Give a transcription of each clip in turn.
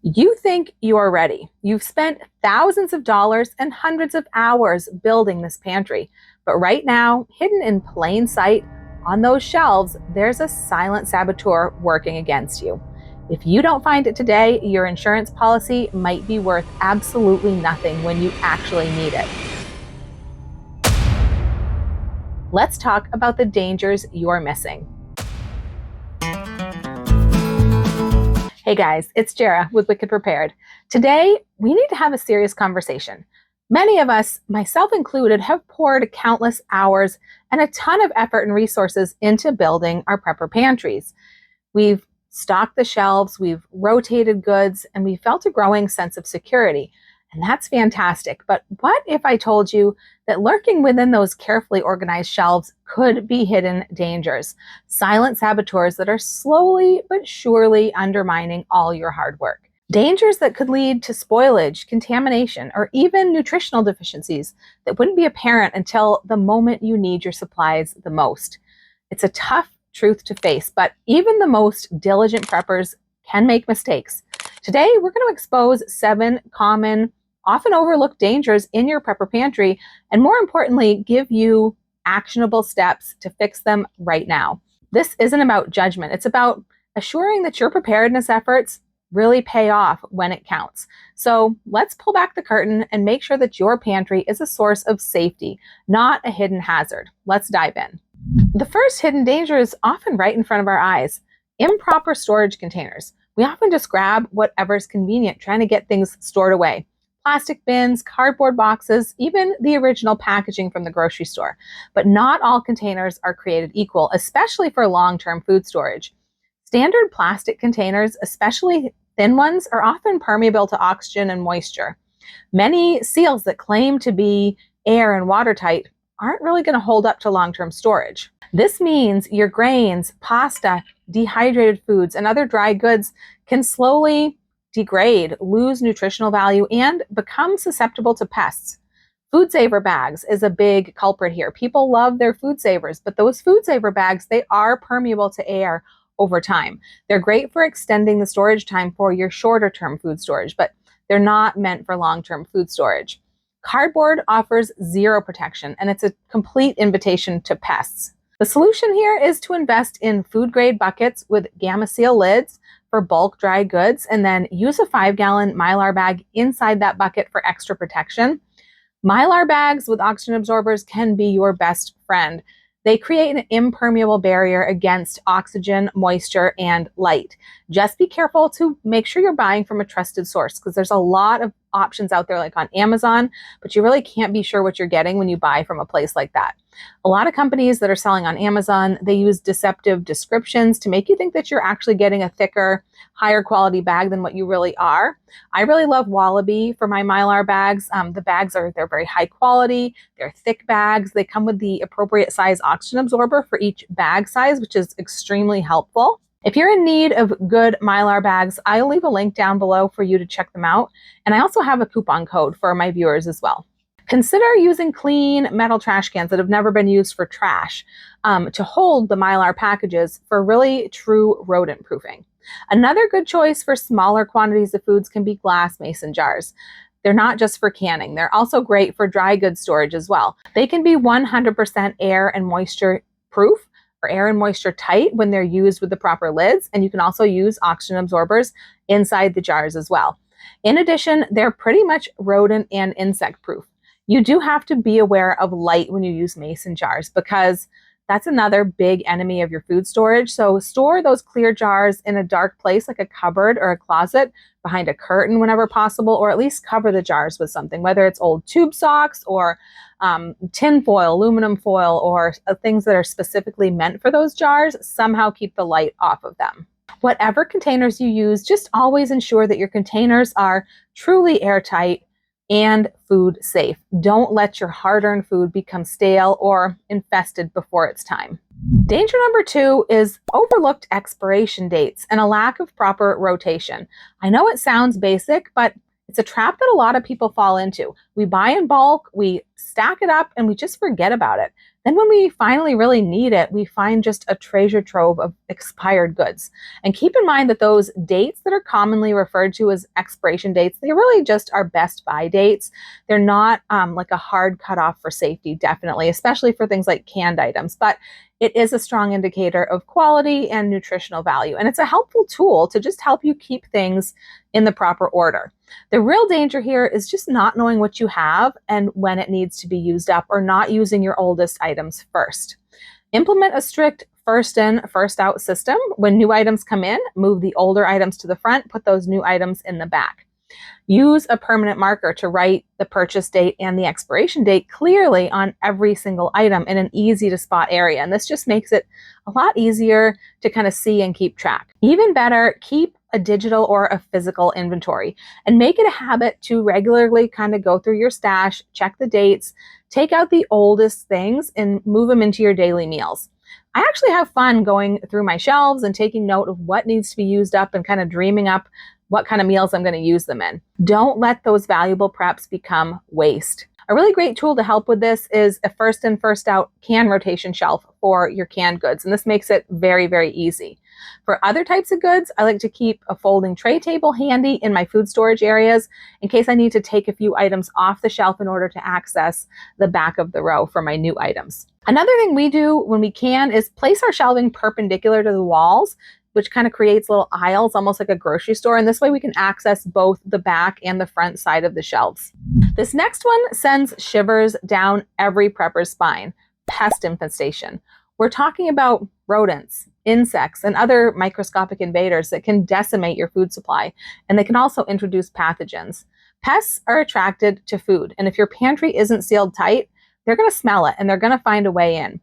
You think you are ready. You've spent thousands of dollars and hundreds of hours building this pantry. But right now, hidden in plain sight on those shelves, there's a silent saboteur working against you. If you don't find it today, your insurance policy might be worth absolutely nothing when you actually need it. Let's talk about the dangers you are missing. Hey guys, it's Jara with Wicked Prepared. Today, we need to have a serious conversation. Many of us, myself included, have poured countless hours and a ton of effort and resources into building our prepper pantries. We've stocked the shelves, we've rotated goods, and we felt a growing sense of security. And that's fantastic. But what if I told you that lurking within those carefully organized shelves could be hidden dangers, silent saboteurs that are slowly but surely undermining all your hard work? Dangers that could lead to spoilage, contamination, or even nutritional deficiencies that wouldn't be apparent until the moment you need your supplies the most. It's a tough truth to face, but even the most diligent preppers can make mistakes. Today, we're going to expose 7 common, often overlooked dangers in your prepper pantry, and more importantly, give you actionable steps to fix them right now. This isn't about judgment. It's about assuring that your preparedness efforts really pay off when it counts. So let's pull back the curtain and make sure that your pantry is a source of safety, not a hidden hazard. Let's dive in. The first hidden danger is often right in front of our eyes: improper storage containers. We often just grab whatever's convenient, trying to get things stored away. Plastic bins, cardboard boxes, even the original packaging from the grocery store. But not all containers are created equal, especially for long-term food storage. Standard plastic containers, especially thin ones, are often permeable to oxygen and moisture. Many seals that claim to be air and watertight aren't really going to hold up to long-term storage. This means your grains, pasta, dehydrated foods, and other dry goods can slowly degrade, lose nutritional value, and become susceptible to pests. Food saver bags is a big culprit here. People love their food savers, but those food saver bags, they are permeable to air over time. They're great for extending the storage time for your shorter term food storage, but they're not meant for long-term food storage. Cardboard offers zero protection, and it's a complete invitation to pests. The solution here is to invest in food grade buckets with Gamma Seal lids for bulk dry goods, and then use a 5-gallon Mylar bag inside that bucket for extra protection. Mylar bags with oxygen absorbers can be your best friend. They create an impermeable barrier against oxygen, moisture, and light. Just be careful to make sure you're buying from a trusted source, because there's a lot of options out there like on Amazon, but you really can't be sure what you're getting when you buy from a place like that. A lot of companies that are selling on Amazon, they use deceptive descriptions to make you think that you're actually getting a thicker, higher quality bag than what you really are. I really love Wallaby for my Mylar bags. The bags they're very high quality. They're thick bags. They come with the appropriate size oxygen absorber for each bag size, which is extremely helpful. If you're in need of good Mylar bags, I'll leave a link down below for you to check them out. And I also have a coupon code for my viewers as well. Consider using clean metal trash cans that have never been used for trash to hold the Mylar packages for really true rodent proofing. Another good choice for smaller quantities of foods can be glass mason jars. They're not just for canning. They're also great for dry goods storage as well. They can be 100% air and moisture proof, or air and moisture tight when they're used with the proper lids, and you can also use oxygen absorbers inside the jars as well. In addition, they're pretty much rodent and insect proof. You do have to be aware of light when you use mason jars, because that's another big enemy of your food storage. So store those clear jars in a dark place like a cupboard or a closet, behind a curtain whenever possible, or at least cover the jars with something, whether it's old tube socks or tin foil, aluminum foil, or things that are specifically meant for those jars. Somehow keep the light off of them. Whatever containers you use, just always ensure that your containers are truly airtight and food safe. Don't let your hard-earned food become stale or infested before it's time. Danger number 2 is overlooked expiration dates and a lack of proper rotation. I know it sounds basic, but it's a trap that a lot of people fall into. We buy in bulk, we stack it up, and we just forget about it. Then when we finally really need it, we find just a treasure trove of expired goods. And keep in mind that those dates that are commonly referred to as expiration dates, they really just are best by dates. They're not like a hard cutoff for safety, definitely, especially for things like canned items. But it is a strong indicator of quality and nutritional value. And it's a helpful tool to just help you keep things in the proper order. The real danger here is just not knowing what you have and when it needs to be used up, or not using your oldest items first. Implement a strict first in, first out system. When new items come in, move the older items to the front, put those new items in the back. Use a permanent marker to write the purchase date and the expiration date clearly on every single item in an easy to spot area. And this just makes it a lot easier to kind of see and keep track. Even better, keep a digital or a physical inventory and make it a habit to regularly kind of go through your stash, check the dates, take out the oldest things and move them into your daily meals. I actually have fun going through my shelves and taking note of what needs to be used up and kind of dreaming up what kind of meals I'm going to use them in. Don't let those valuable preps become waste. A really great tool to help with this is a first in, first out can rotation shelf for your canned goods. And this makes it very, very easy. For other types of goods, I like to keep a folding tray table handy in my food storage areas in case I need to take a few items off the shelf in order to access the back of the row for my new items. Another thing we do when we can is place our shelving perpendicular to the walls, which kind of creates little aisles, almost like a grocery store. And this way we can access both the back and the front side of the shelves. This next one sends shivers down every prepper's spine: pest infestation. We're talking about rodents, insects, and other microscopic invaders that can decimate your food supply, and they can also introduce pathogens. Pests are attracted to food, and if your pantry isn't sealed tight, they're going to smell it and they're going to find a way in.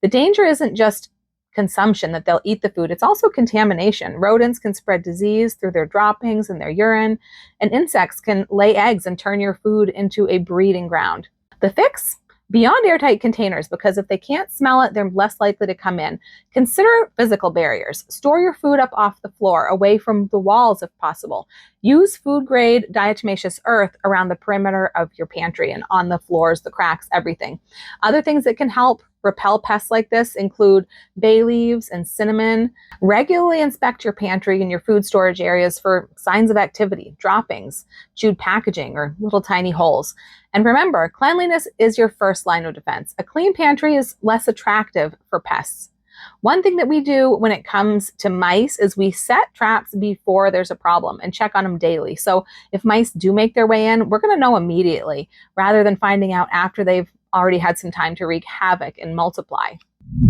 The danger isn't just consumption, that they'll eat the food, it's also contamination. Rodents can spread disease through their droppings and their urine, and insects can lay eggs and turn your food into a breeding ground. The fix? Beyond airtight containers, because if they can't smell it, they're less likely to come in. Consider physical barriers. Store your food up off the floor, away from the walls if possible. Use food-grade diatomaceous earth around the perimeter of your pantry and on the floors, the cracks, everything. Other things that can help repel pests like this include bay leaves and cinnamon. Regularly inspect your pantry and your food storage areas for signs of activity, droppings, chewed packaging, or little tiny holes. And remember, cleanliness is your first line of defense. A clean pantry is less attractive for pests. One thing that we do when it comes to mice is we set traps before there's a problem and check on them daily. So if mice do make their way in, we're going to know immediately rather than finding out after they've already had some time to wreak havoc and multiply.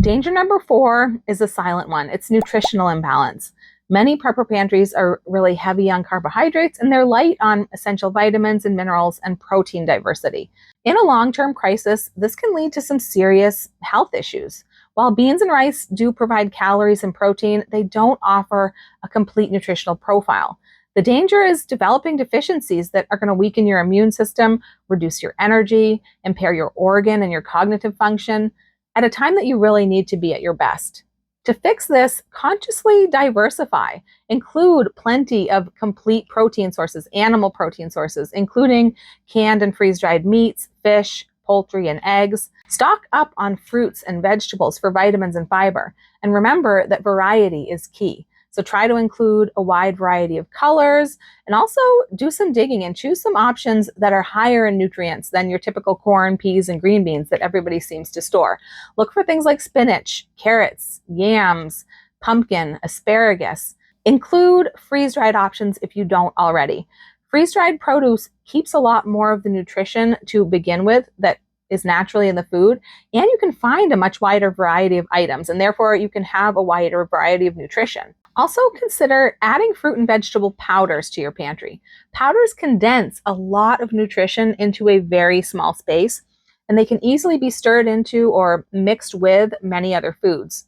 Danger number 4 is a silent one. It's nutritional imbalance. Many prepper pantries are really heavy on carbohydrates and they're light on essential vitamins and minerals and protein diversity. In a long-term crisis, this can lead to some serious health issues. While beans and rice do provide calories and protein, they don't offer a complete nutritional profile. The danger is developing deficiencies that are going to weaken your immune system, reduce your energy, impair your organ and your cognitive function at a time that you really need to be at your best. To fix this, consciously diversify. Include plenty of complete protein sources, animal protein sources, including canned and freeze-dried meats, fish, poultry, and eggs. Stock up on fruits and vegetables for vitamins and fiber. And remember that variety is key. So try to include a wide variety of colors and also do some digging and choose some options that are higher in nutrients than your typical corn, peas, and green beans that everybody seems to store. Look for things like spinach, carrots, yams, pumpkin, asparagus. Include freeze-dried options if you don't already. Freeze-dried produce keeps a lot more of the nutrition to begin with that is naturally in the food, and you can find a much wider variety of items, and therefore you can have a wider variety of nutrition. Also consider adding fruit and vegetable powders to your pantry. Powders condense a lot of nutrition into a very small space, and they can easily be stirred into or mixed with many other foods.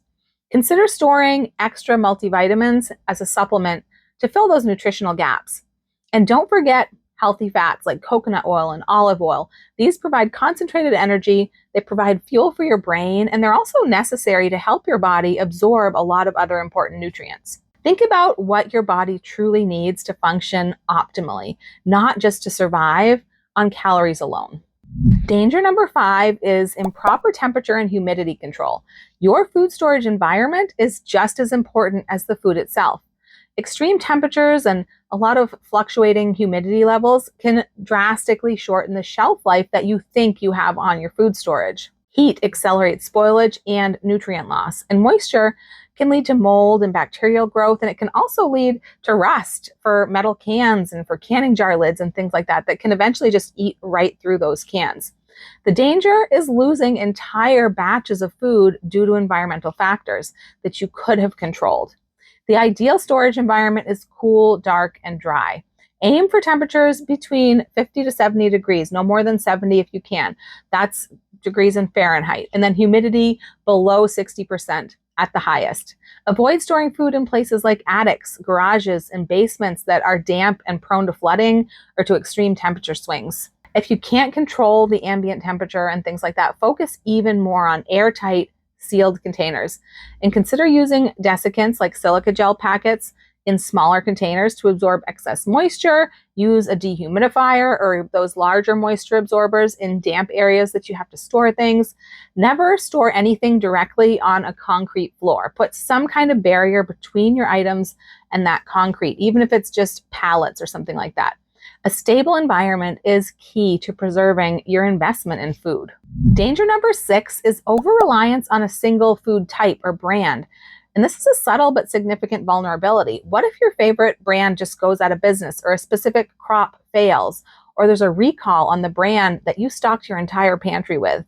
Consider storing extra multivitamins as a supplement to fill those nutritional gaps. And don't forget healthy fats like coconut oil and olive oil. These provide concentrated energy, they provide fuel for your brain, and they're also necessary to help your body absorb a lot of other important nutrients. Think about what your body truly needs to function optimally, not just to survive on calories alone. Danger number 5 is improper temperature and humidity control. Your food storage environment is just as important as the food itself. Extreme temperatures and a lot of fluctuating humidity levels can drastically shorten the shelf life that you think you have on your food storage. Heat accelerates spoilage and nutrient loss, and moisture can lead to mold and bacterial growth, and it can also lead to rust for metal cans and for canning jar lids and things like that can eventually just eat right through those cans. The danger is losing entire batches of food due to environmental factors that you could have controlled. The ideal storage environment is cool, dark, and dry. Aim for temperatures between 50 to 70 degrees, no more than 70 if you can. That's degrees in Fahrenheit. And then humidity below 60% at the highest. Avoid storing food in places like attics, garages, and basements that are damp and prone to flooding or to extreme temperature swings. If you can't control the ambient temperature and things like that, focus even more on airtight, sealed containers. And consider using desiccants like silica gel packets in smaller containers to absorb excess moisture. Use a dehumidifier or those larger moisture absorbers in damp areas that you have to store things. Never store anything directly on a concrete floor. Put some kind of barrier between your items and that concrete, even if it's just pallets or something like that. A stable environment is key to preserving your investment in food. Danger number 6 is over-reliance on a single food type or brand. And this is a subtle but significant vulnerability. What if your favorite brand just goes out of business, or a specific crop fails, or there's a recall on the brand that you stocked your entire pantry with?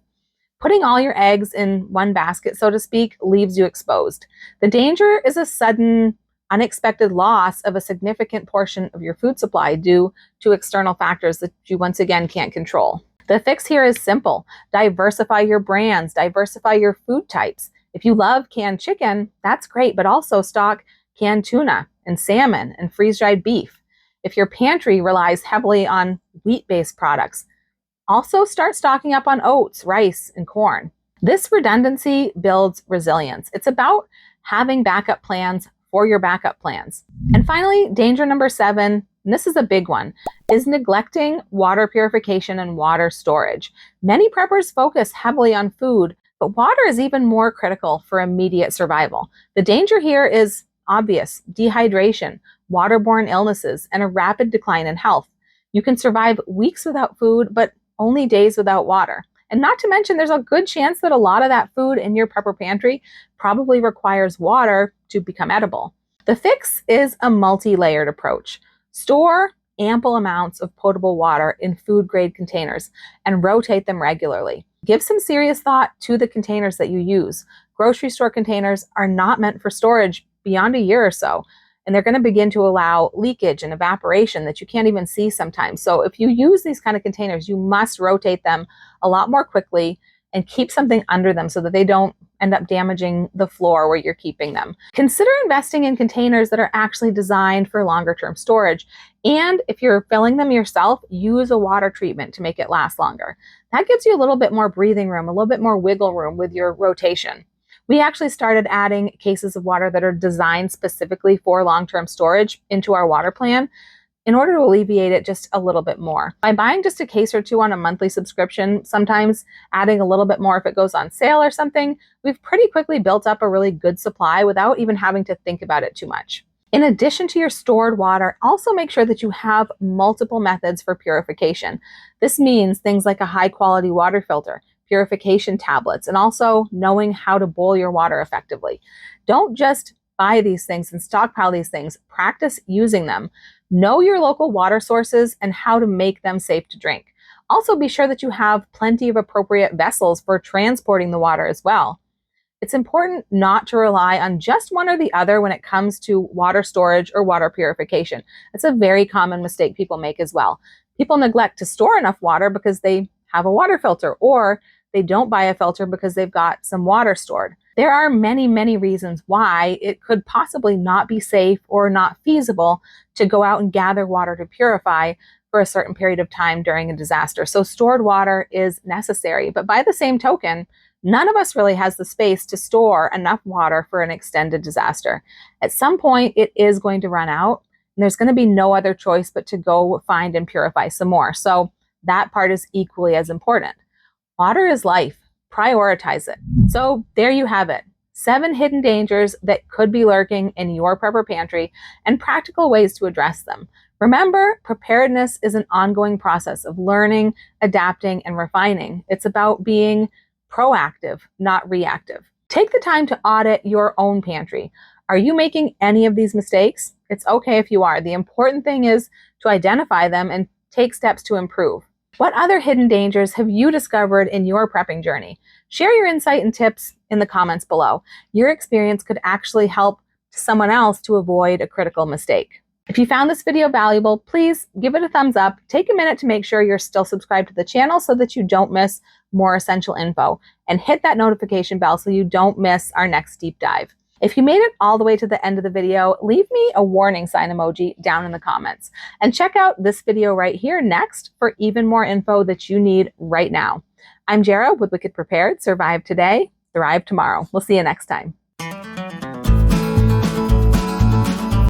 Putting all your eggs in one basket, so to speak, leaves you exposed. The danger is a sudden, unexpected loss of a significant portion of your food supply due to external factors that you once again can't control. The fix here is simple. Diversify your brands, diversify your food types. If you love canned chicken, that's great, but also stock canned tuna and salmon and freeze-dried beef. If your pantry relies heavily on wheat-based products, also start stocking up on oats, rice, and corn. This redundancy builds resilience. It's about having backup plans for your backup plans. And finally, danger number 7, and this is a big one, is neglecting water purification and water storage. Many preppers focus heavily on food, but water is even more critical for immediate survival. The danger here is obvious: dehydration, waterborne illnesses, and a rapid decline in health. You can survive weeks without food, but only days without water. And not to mention, there's a good chance that a lot of that food in your prepper pantry probably requires water to become edible. The fix is a multi-layered approach. Store ample amounts of potable water in food-grade containers and rotate them regularly. Give some serious thought to the containers that you use. Grocery store containers are not meant for storage beyond a year or so, and they're going to begin to allow leakage and evaporation that you can't even see sometimes. So if you use these kind of containers, you must rotate them a lot more quickly and keep something under them so that they don't end up damaging the floor where you're keeping them. Consider investing in containers that are actually designed for longer term storage. And if you're filling them yourself, use a water treatment to make it last longer. That gives you a little bit more breathing room, a little bit more wiggle room with your rotation. We actually started adding cases of water that are designed specifically for long-term storage into our water plan in order to alleviate it just a little bit more. By buying just a case or two on a monthly subscription, sometimes adding a little bit more if it goes on sale or something, we've pretty quickly built up a really good supply without even having to think about it too much. In addition to your stored water, also make sure that you have multiple methods for purification. This means things like a high-quality water filter, purification tablets, and also knowing how to boil your water effectively. Don't just buy these things and stockpile these things. Practice using them. Know your local water sources and how to make them safe to drink. Also, be sure that you have plenty of appropriate vessels for transporting the water as well. It's important not to rely on just one or the other when it comes to water storage or water purification. It's a very common mistake people make as well. People neglect to store enough water because they have a water filter, or they don't buy a filter because they've got some water stored. There are many, many reasons why it could possibly not be safe or not feasible to go out and gather water to purify for a certain period of time during a disaster. So stored water is necessary. But by the same token, none of us really has the space to store enough water for an extended disaster. At some point, it is going to run out, and there's going to be no other choice but to go find and purify some more. So that part is equally as important. Water is life. Prioritize it. So there you have it. 7 hidden dangers that could be lurking in your prepper pantry and practical ways to address them. Remember, preparedness is an ongoing process of learning, adapting, and refining. It's about being proactive, not reactive. Take the time to audit your own pantry. Are you making any of these mistakes? It's okay if you are. The important thing is to identify them and take steps to improve. What other hidden dangers have you discovered in your prepping journey? Share your insight and tips in the comments below. Your experience could actually help someone else to avoid a critical mistake. If you found this video valuable, please give it a thumbs up. Take a minute to make sure you're still subscribed to the channel so that you don't miss more essential info. And hit that notification bell so you don't miss our next deep dive. If you made it all the way to the end of the video, leave me a warning sign emoji down in the comments. And check out this video right here next for even more info that you need right now. I'm Jera with Wicked Prepared. Survive today, thrive tomorrow. We'll see you next time.